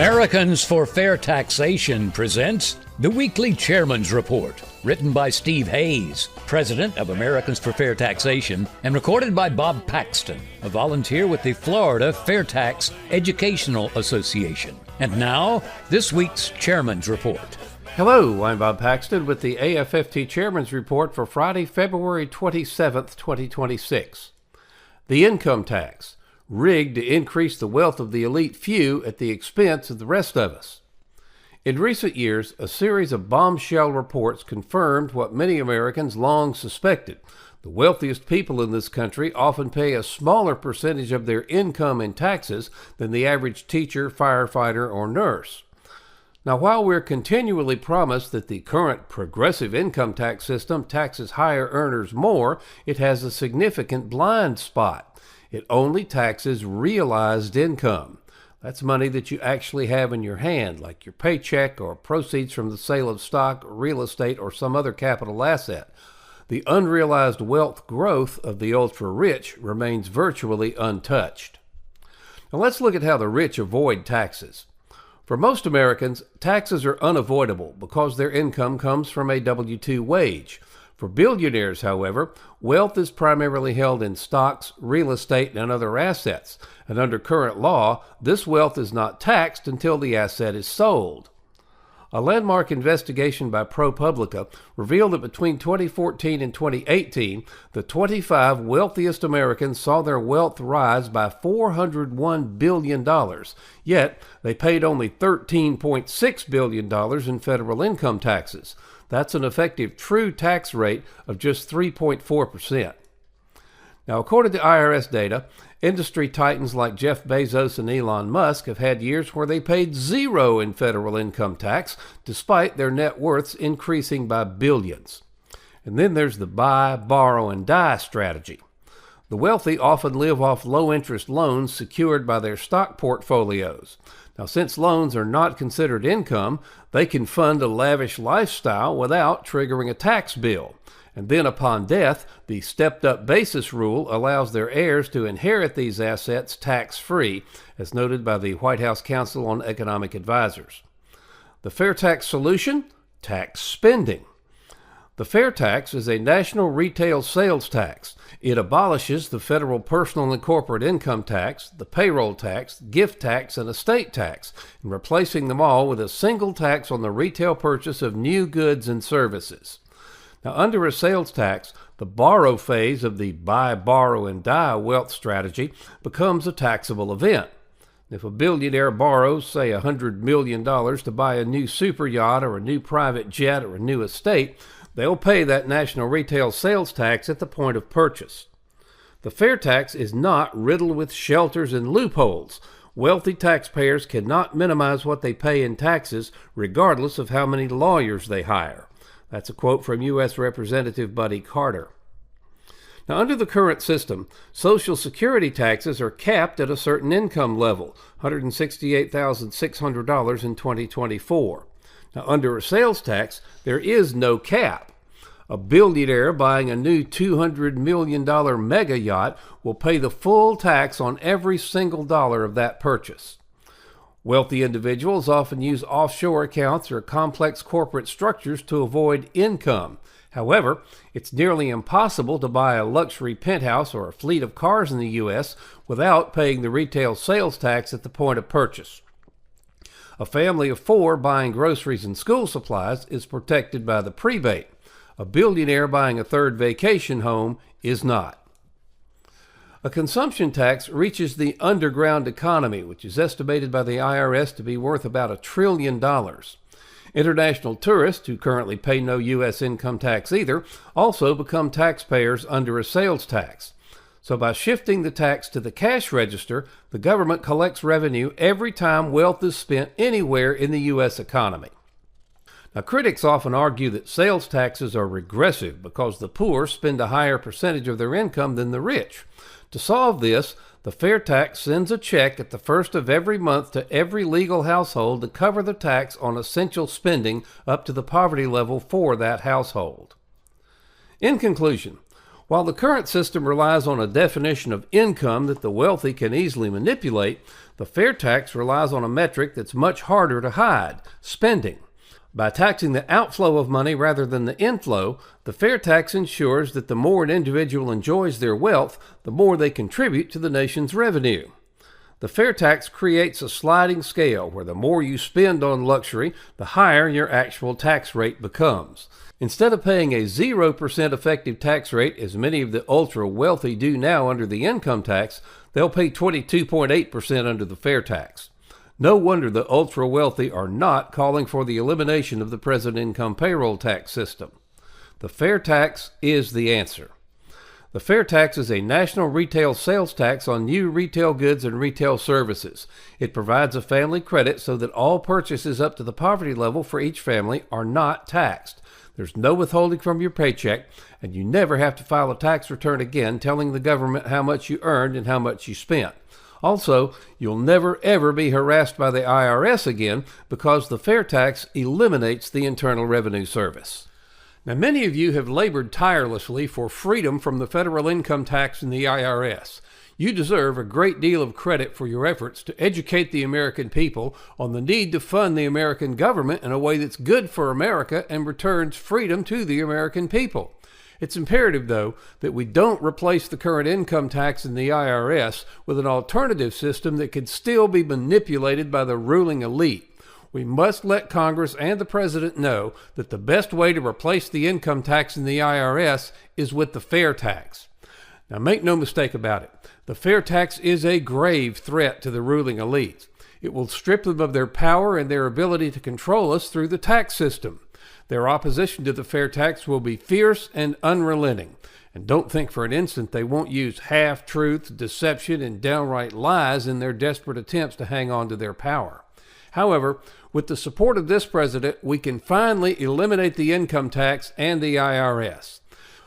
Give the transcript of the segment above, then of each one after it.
Americans for Fair Taxation presents the weekly Chairman's Report, written by Steve Hayes, president of Americans for Fair Taxation, and recorded by Bob Paxton, a volunteer with the Florida Fair Tax Educational Association. And now, this week's Chairman's Report. Hello, I'm Bob Paxton with the AFFT Chairman's Report for Friday, February 27th, 2026. The income tax, rigged to increase the wealth of the elite few at the expense of the rest of us. In recent years, a series of bombshell reports confirmed what many Americans long suspected. The wealthiest people in this country often pay a smaller percentage of their income in taxes than the average teacher, firefighter, or nurse. Now, while we're continually promised that the current progressive income tax system taxes higher earners more, it has a significant blind spot. It only taxes realized income. That's money that you actually have in your hand, like your paycheck or proceeds from the sale of stock, real estate, or some other capital asset. The unrealized wealth growth of the ultra-rich remains virtually untouched. Now let's look at how the rich avoid taxes. For most Americans, taxes are unavoidable because their income comes from a W-2 wage. For billionaires, however, wealth is primarily held in stocks, real estate, and other assets, and under current law, this wealth is not taxed until the asset is sold. A landmark investigation by ProPublica revealed that between 2014 and 2018, the 25 wealthiest Americans saw their wealth rise by $401 billion, yet they paid only $13.6 billion in federal income taxes. That's an effective true tax rate of just 3.4%. Now, according to IRS data, industry titans like Jeff Bezos and Elon Musk have had years where they paid zero in federal income tax, despite their net worths increasing by billions. And then there's the buy, borrow, and die strategy. The wealthy often live off low-interest loans secured by their stock portfolios. Now, since loans are not considered income, they can fund a lavish lifestyle without triggering a tax bill. And then upon death, the stepped-up basis rule allows their heirs to inherit these assets tax-free, as noted by the White House Council on Economic Advisors. The fair tax solution? Tax spending. The fair tax is a national retail sales tax. It abolishes the federal personal and corporate income tax, the payroll tax, gift tax, and estate tax, and replacing them all with a single tax on the retail purchase of new goods and services. Now, under a sales tax, the borrow phase of the buy, borrow, and die wealth strategy becomes a taxable event. If a billionaire borrows, say, $100 million to buy a new super yacht or a new private jet or a new estate, they'll pay that national retail sales tax at the point of purchase. The fair tax is not riddled with shelters and loopholes. Wealthy taxpayers cannot minimize what they pay in taxes, regardless of how many lawyers they hire. That's a quote from U.S. Representative Buddy Carter. Now, under the current system, Social Security taxes are capped at a certain income level, $168,600 in 2024. Now, under a sales tax, there is no cap. A billionaire buying a new $200 million mega yacht will pay the full tax on every single dollar of that purchase. Wealthy individuals often use offshore accounts or complex corporate structures to avoid income. However, it's nearly impossible to buy a luxury penthouse or a fleet of cars in the U.S. without paying the retail sales tax at the point of purchase. A family of four buying groceries and school supplies is protected by the prebate. A billionaire buying a third vacation home is not. A consumption tax reaches the underground economy, which is estimated by the IRS to be worth about $1 trillion. International tourists, who currently pay no U.S. income tax either, also become taxpayers under a sales tax. So by shifting the tax to the cash register, the government collects revenue every time wealth is spent anywhere in the U.S. economy. Now, critics often argue that sales taxes are regressive because the poor spend a higher percentage of their income than the rich. To solve this, the fair tax sends a check at the first of every month to every legal household to cover the tax on essential spending up to the poverty level for that household. In conclusion, While the current system relies on a definition of income that the wealthy can easily manipulate, the fair tax relies on a metric that's much harder to hide: spending. By taxing the outflow of money rather than the inflow, the fair tax ensures that the more an individual enjoys their wealth, the more they contribute to the nation's revenue. The fair tax creates a sliding scale where the more you spend on luxury, the higher your actual tax rate becomes. Instead of paying a 0% effective tax rate, as many of the ultra-wealthy do now under the income tax, they'll pay 22.8% under the fair tax. No wonder the ultra-wealthy are not calling for the elimination of the present income payroll tax system. The fair tax is the answer. The fair tax is a national retail sales tax on new retail goods and retail services. It provides a family credit so that all purchases up to the poverty level for each family are not taxed. There's no withholding from your paycheck, and you never have to file a tax return again telling the government how much you earned and how much you spent. Also, you'll never ever be harassed by the IRS again because the fair tax eliminates the Internal Revenue Service. Now, many of you have labored tirelessly for freedom from the federal income tax and the IRS. You deserve a great deal of credit for your efforts to educate the American people on the need to fund the American government in a way that's good for America and returns freedom to the American people. It's imperative, though, that we don't replace the current income tax and the IRS with an alternative system that could still be manipulated by the ruling elite. We must let Congress and the President know that the best way to replace the income tax and the IRS is with the fair tax. Now, make no mistake about it. The fair tax is a grave threat to the ruling elites. It will strip them of their power and their ability to control us through the tax system. Their opposition to the fair tax will be fierce and unrelenting. And don't think for an instant they won't use half-truths, deception, and downright lies in their desperate attempts to hang on to their power. However, with the support of this president, we can finally eliminate the income tax and the IRS.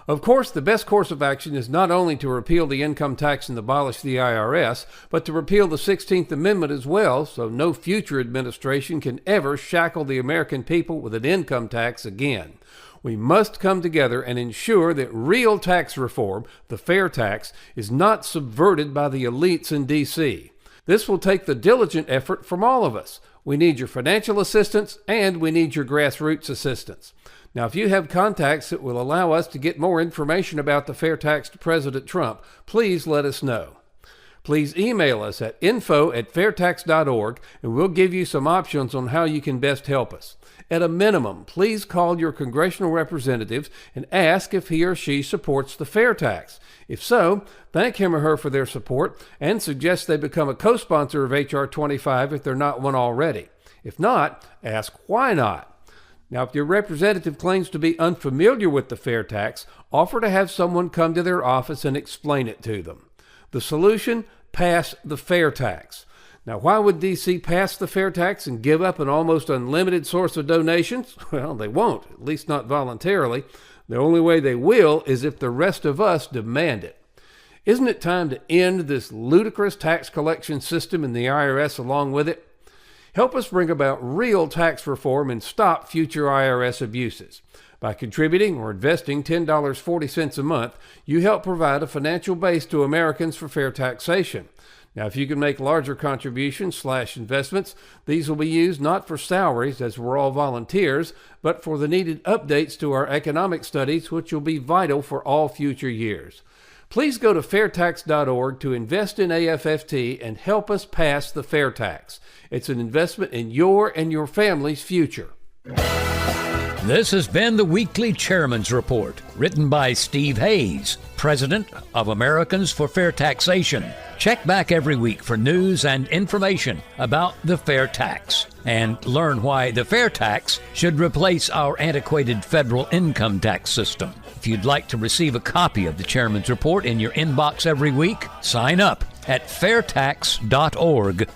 Of course, the best course of action is not only to repeal the income tax and abolish the IRS, but to repeal the 16th Amendment as well, so no future administration can ever shackle the American people with an income tax again. We must come together and ensure that real tax reform, the fair tax, is not subverted by the elites in D.C. This will take the diligent effort from all of us. We need your financial assistance and we need your grassroots assistance. Now, if you have contacts that will allow us to get more information about the fair tax to President Trump, please let us know. Please email us at info@fairtax.org and we'll give you some options on how you can best help us. At a minimum, please call your congressional representatives and ask if he or she supports the fair tax. If so, thank him or her for their support and suggest they become a co-sponsor of H.R. 25 if they're not one already. If not, ask why not. Now, if your representative claims to be unfamiliar with the fair tax, offer to have someone come to their office and explain it to them. The solution? Pass the fair tax. Now, why would D.C. pass the fair tax and give up an almost unlimited source of donations? Well, they won't, at least not voluntarily. The only way they will is if the rest of us demand it. Isn't it time to end this ludicrous tax collection system and the IRS along with it? Help us bring about real tax reform and stop future IRS abuses. By contributing or investing $10.40 a month, you help provide a financial base to Americans for fair taxation. Now, if you can make larger contributions/investments, these will be used not for salaries, as we're all volunteers, but for the needed updates to our economic studies, which will be vital for all future years. Please go to fairtax.org to invest in AFFT and help us pass the fair tax. It's an investment in your and your family's future. This has been the Weekly Chairman's Report, written by Steve Hayes, President of Americans for Fair Taxation. Check back every week for news and information about the fair tax and learn why the fair tax should replace our antiquated federal income tax system. If you'd like to receive a copy of the Chairman's Report in your inbox every week, sign up at fairtax.org.